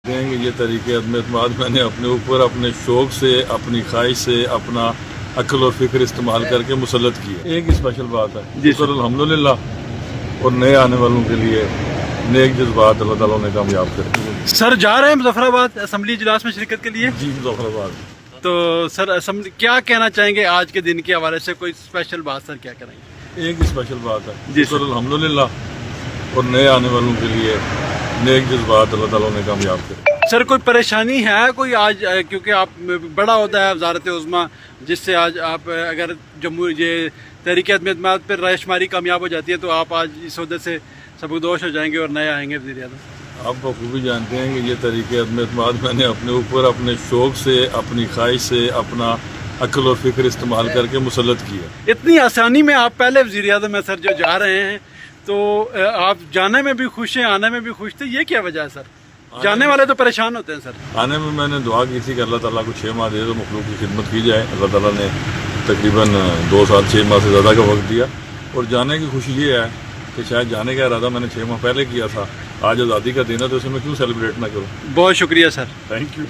ये तरीके अदम-ए-एतमाद मैंने अपने ऊपर अपने शौक़ से, अपनी ख्वाहिश से, अपना अक्ल और फिक्र इस्तेमाल करके मुसल्लत की है। एक ही स्पेशल बात है जी सर, अल्हम्दुलिल्लाह। और नए आने वालों के लिए नेक जज्बात अल्लाह ताला ने कामयाब करे। सर जा रहे हैं मुजफ्फराबाद असम्बली इजलास में शिरकत के लिए? जी मुजफ्फराबाद। तो सर असम्बली क्या कहना चाहेंगे आज के दिन के हवाले से? कोई स्पेशल बात सर क्या करेंगे? एक ही स्पेशल बात है जी सर, अल्हम्दुलिल्लाह। और नए आने वालों के लिए नेक जज्बात अल्लाह ताला ने कामयाब करे। सर कोई परेशानी है कोई आज, क्योंकि आप बड़ा होता है वज़ारत उज़्मा, जिससे आज आप अगर जम्मू ये तहरीक अदम-ए-एतमाद पर रायशुमारी कामयाब हो जाती है तो आप आज इस वजह से सबकदोश हो जाएंगे और नए आएंगे वज़ीर-ए-आज़म? आप बखूबी जानते हैं कि ये तरीके अदम-ए-एतमाद मैंने अपने ऊपर अपने शौक़ से, अपनी ख्वाहिश से, अपना अक्ल और फिक्र इस्तेमाल करके मुसल्लत की है। इतनी आसानी में आप पहले वज़ीर-ए-आज़म में सर जो जा रहे हैं, तो आप जाने में भी खुश हैं, आने में भी खुश थे, ये क्या वजह है सर? जाने वाले तो परेशान होते हैं सर। आने में मैंने दुआ की थी कि अल्लाह ताला को 6 माह दे तो मखलूक की खिदमत की जाए। अल्लाह ताला ने तकरीबन 2 साल 6 माह से ज़्यादा का वक्त दिया। और जाने की खुशी ये है कि शायद जाने का इरादा मैंने 6 माह पहले किया था। आज आज़ादी का दिन है तो इसे मैं क्यों सेलिब्रेट ना करूँ। बहुत शुक्रिया सर, थैंक यू।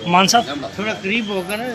मान साहब थोड़ा करीब होगा ना।